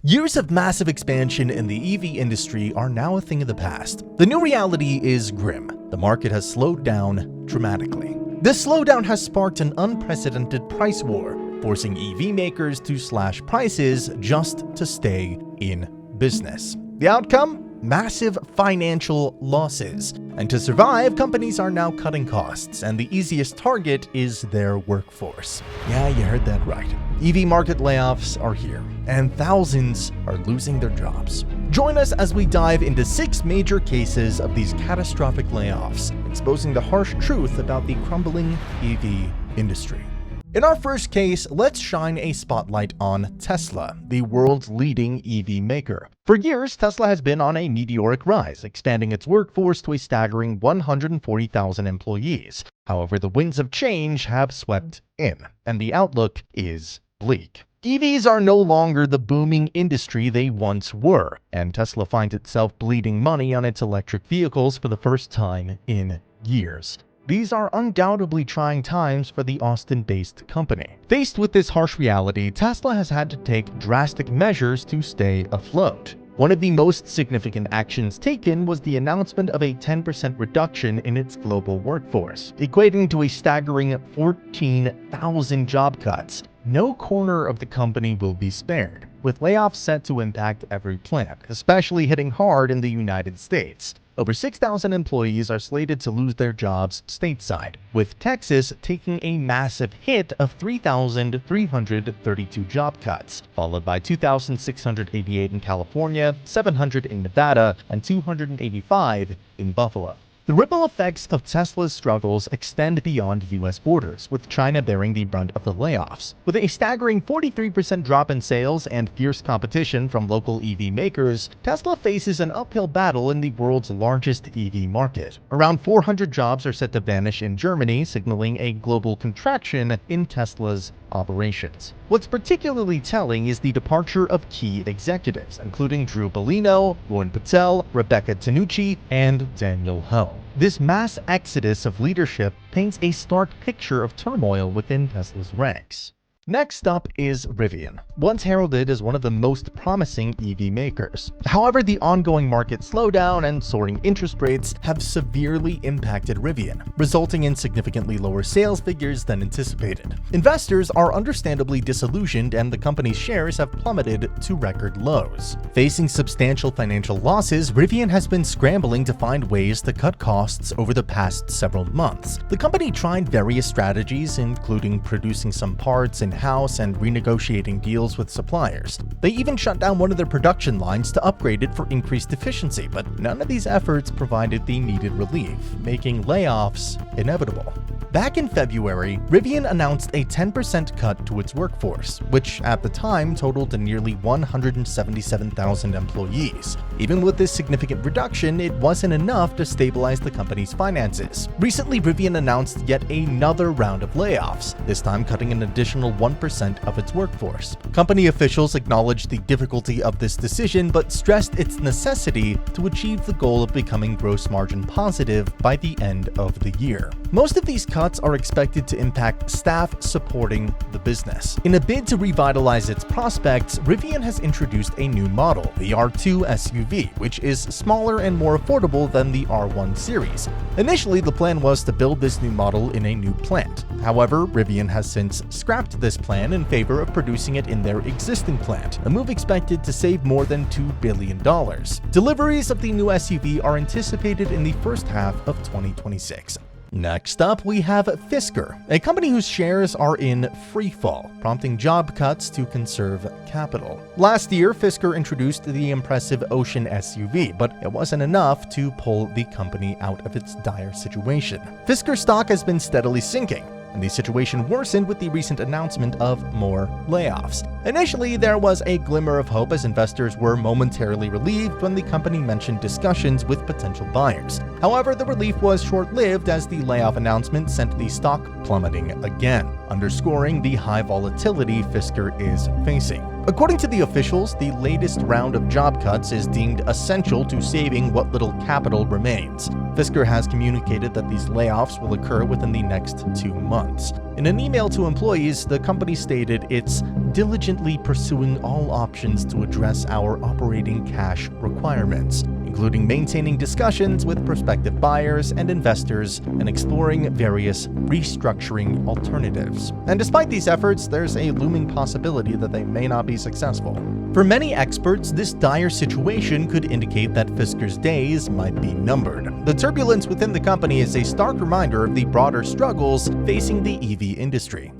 Years of massive expansion in the EV industry are now a thing of the past. The new reality is grim. The market has slowed down dramatically. This slowdown has sparked an unprecedented price war, forcing EV makers to slash prices just to stay in business. The outcome? Massive financial losses. And to survive, companies are now cutting costs, and the easiest target is their workforce. Yeah, you heard that right. EV market layoffs are here, and thousands are losing their jobs. Join us as we dive into 6 major cases of these catastrophic layoffs, exposing the harsh truth about the crumbling EV industry. In our first case, let's shine a spotlight on Tesla, the world's leading EV maker. For years, Tesla has been on a meteoric rise, expanding its workforce to a staggering 140,000 employees. However, the winds of change have swept in, and the outlook is bleak. EVs are no longer the booming industry they once were, and Tesla finds itself bleeding money on its electric vehicles for the first time in years. These are undoubtedly trying times for the Austin-based company. Faced with this harsh reality, Tesla has had to take drastic measures to stay afloat. One of the most significant actions taken was the announcement of a 10% reduction in its global workforce, equating to a staggering 14,000 job cuts. No corner of the company will be spared, with layoffs set to impact every plant, especially hitting hard in the United States. Over 6,000 employees are slated to lose their jobs stateside, with Texas taking a massive hit of 3,332 job cuts, followed by 2,688 in California, 700 in Nevada, and 285 in Buffalo. The ripple effects of Tesla's struggles extend beyond U.S. borders, with China bearing the brunt of the layoffs. With a staggering 43% drop in sales and fierce competition from local EV makers, Tesla faces an uphill battle in the world's largest EV market. Around 400 jobs are set to vanish in Germany, signaling a global contraction in Tesla's operations. What's particularly telling is the departure of key executives, including Drew Bellino, Rohan Patel, Rebecca Tanucci, and Daniel Ho. This mass exodus of leadership paints a stark picture of turmoil within Tesla's ranks. Next up is Rivian, once heralded as one of the most promising EV makers. However, the ongoing market slowdown and soaring interest rates have severely impacted Rivian, resulting in significantly lower sales figures than anticipated. Investors are understandably disillusioned, and the company's shares have plummeted to record lows. Facing substantial financial losses, Rivian has been scrambling to find ways to cut costs over the past several months. The company tried various strategies, including producing some parts in-house and renegotiating deals with suppliers. They even shut down one of their production lines to upgrade it for increased efficiency, but none of these efforts provided the needed relief, making layoffs inevitable. Back in February, Rivian announced a 10% cut to its workforce, which at the time totaled to nearly 177,000 employees. Even with this significant reduction, it wasn't enough to stabilize the company's finances. Recently, Rivian announced yet another round of layoffs, this time cutting an additional 1% of its workforce. Company officials acknowledged the difficulty of this decision, but stressed its necessity to achieve the goal of becoming gross margin positive by the end of the year. Most of these cuts are expected to impact staff supporting the business. In a bid to revitalize its prospects, Rivian has introduced a new model, the R2 SUV, which is smaller and more affordable than the R1 series. Initially, the plan was to build this new model in a new plant. However, Rivian has since scrapped this plan in favor of producing it in their existing plant, a move expected to save more than $2 billion. Deliveries of the new SUV are anticipated in the first half of 2026. Next up, we have Fisker, a company whose shares are in freefall, prompting job cuts to conserve capital. Last year, Fisker introduced the impressive Ocean SUV, but it wasn't enough to pull the company out of its dire situation. Fisker stock has been steadily sinking, and the situation worsened with the recent announcement of more layoffs. Initially, there was a glimmer of hope as investors were momentarily relieved when the company mentioned discussions with potential buyers. However, the relief was short-lived as the layoff announcement sent the stock plummeting again, underscoring the high volatility Fisker is facing. According to the officials, the latest round of job cuts is deemed essential to saving what little capital remains. Fisker has communicated that these layoffs will occur within the next 2 months. In an email to employees, the company stated it's diligently pursuing all options to address our operating cash requirements, including maintaining discussions with prospective buyers and investors and exploring various restructuring alternatives. And despite these efforts, there's a looming possibility that they may not be successful. For many experts, this dire situation could indicate that Fisker's days might be numbered. The turbulence within the company is a stark reminder of the broader struggles facing the EV industry.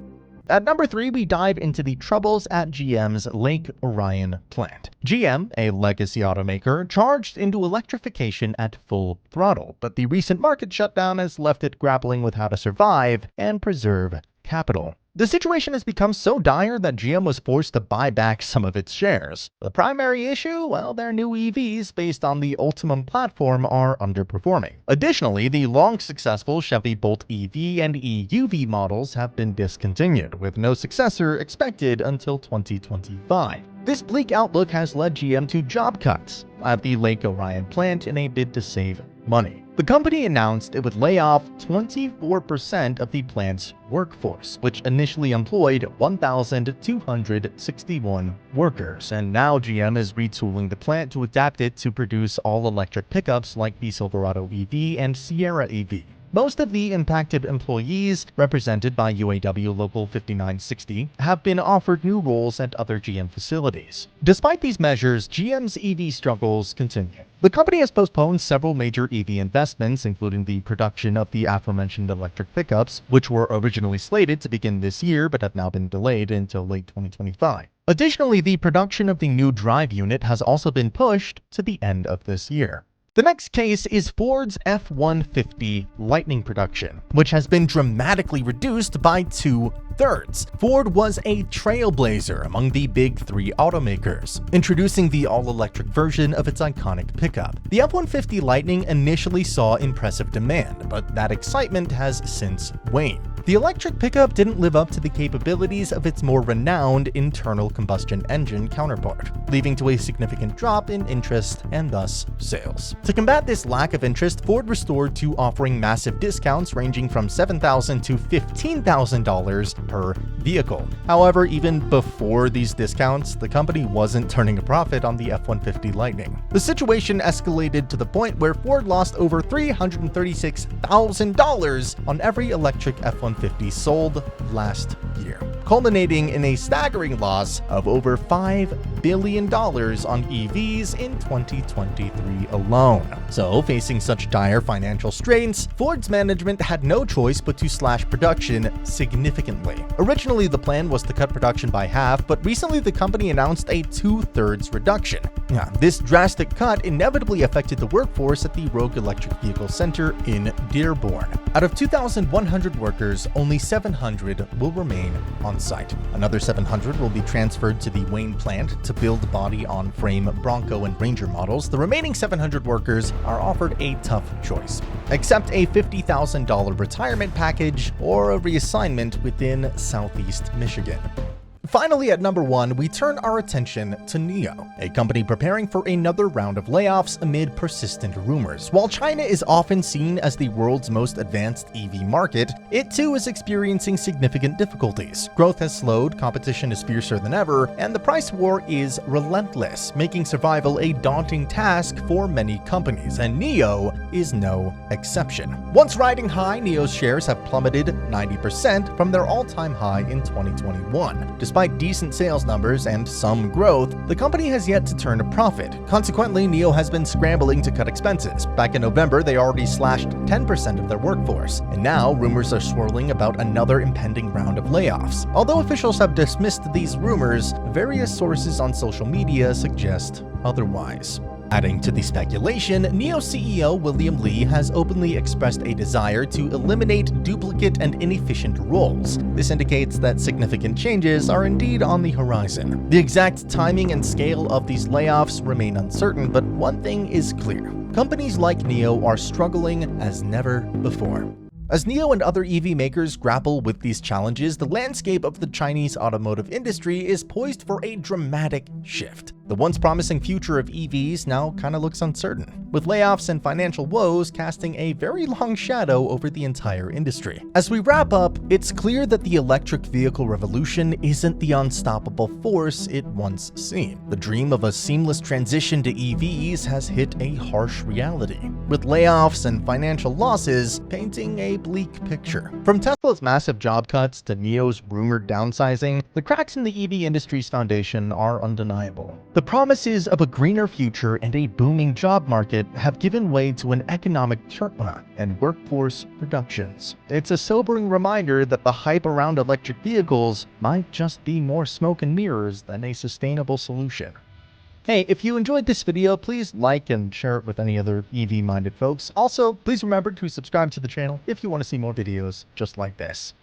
At number 3, we dive into the troubles at GM's Lake Orion plant. GM, a legacy automaker, charged into electrification at full throttle, but the recent market shutdown has left it grappling with how to survive and preserve capital. The situation has become so dire that GM was forced to buy back some of its shares. The primary issue? Well, their new EVs based on the Ultium platform are underperforming. Additionally, the long-successful Chevy Bolt EV and EUV models have been discontinued, with no successor expected until 2025. This bleak outlook has led GM to job cuts at the Lake Orion plant in a bid to save money. The company announced it would lay off 24% of the plant's workforce, which initially employed 1,261 workers, and now GM is retooling the plant to adapt it to produce all-electric pickups like the Silverado EV and Sierra EV. Most of the impacted employees, represented by UAW Local 5960, have been offered new roles at other GM facilities. Despite these measures, GM's EV struggles continue. The company has postponed several major EV investments, including the production of the aforementioned electric pickups, which were originally slated to begin this year but have now been delayed until late 2025. Additionally, the production of the new drive unit has also been pushed to the end of this year. The next case is Ford's F-150 Lightning production, which has been dramatically reduced by 2/3. Ford was a trailblazer among the big 3 automakers, introducing the all-electric version of its iconic pickup. The F-150 Lightning initially saw impressive demand, but that excitement has since waned. The electric pickup didn't live up to the capabilities of its more renowned internal combustion engine counterpart, leading to a significant drop in interest and thus sales. To combat this lack of interest, Ford restored to offering massive discounts ranging from $7,000 to $15,000 per vehicle. However, even before these discounts, the company wasn't turning a profit on the F-150 Lightning. The situation escalated to the point where Ford lost over $336,000 on every electric F-150 sold last year, culminating in a staggering loss of over $5 billion on EVs in 2023 alone. So, facing such dire financial strains, Ford's management had no choice but to slash production significantly. Originally, the plan was to cut production by half, but recently the company announced a 2/3 reduction. This drastic cut inevitably affected the workforce at the Rogue Electric Vehicle Center in Dearborn. Out of 2,100 workers, only 700 will remain on site. Another 700 will be transferred to the Wayne plant to build body-on-frame Bronco and Ranger models. The remaining 700 workers are offered a tough choice: accept a $50,000 retirement package or a reassignment within Southeast Michigan. Finally, at number 1, we turn our attention to Nio, a company preparing for another round of layoffs amid persistent rumors. While China is often seen as the world's most advanced EV market, it too is experiencing significant difficulties. Growth has slowed, competition is fiercer than ever, and the price war is relentless, making survival a daunting task for many companies, and Nio is no exception. Once riding high, Nio's shares have plummeted 90% from their all-time high in 2021. Despite decent sales numbers and some growth, the company has yet to turn a profit. Consequently, Nio has been scrambling to cut expenses. Back in November, they already slashed 10% of their workforce, and now rumors are swirling about another impending round of layoffs. Although officials have dismissed these rumors, various sources on social media suggest otherwise. Adding to the speculation, Nio CEO William Li has openly expressed a desire to eliminate duplicate and inefficient roles. This indicates that significant changes are indeed on the horizon. The exact timing and scale of these layoffs remain uncertain, but one thing is clear: companies like Nio are struggling as never before. As Nio and other EV makers grapple with these challenges, the landscape of the Chinese automotive industry is poised for a dramatic shift. The once promising future of EVs now kinda looks uncertain, with layoffs and financial woes casting a very long shadow over the entire industry. As we wrap up, it's clear that the electric vehicle revolution isn't the unstoppable force it once seemed. The dream of a seamless transition to EVs has hit a harsh reality, with layoffs and financial losses painting a bleak picture. From Tesla's massive job cuts to Nio's rumored downsizing, the cracks in the EV industry's foundation are undeniable. The promises of a greener future and a booming job market have given way to an economic turmoil and workforce reductions. It's a sobering reminder that the hype around electric vehicles might just be more smoke and mirrors than a sustainable solution. Hey, if you enjoyed this video, please like and share it with any other EV-minded folks. Also, please remember to subscribe to the channel if you want to see more videos just like this.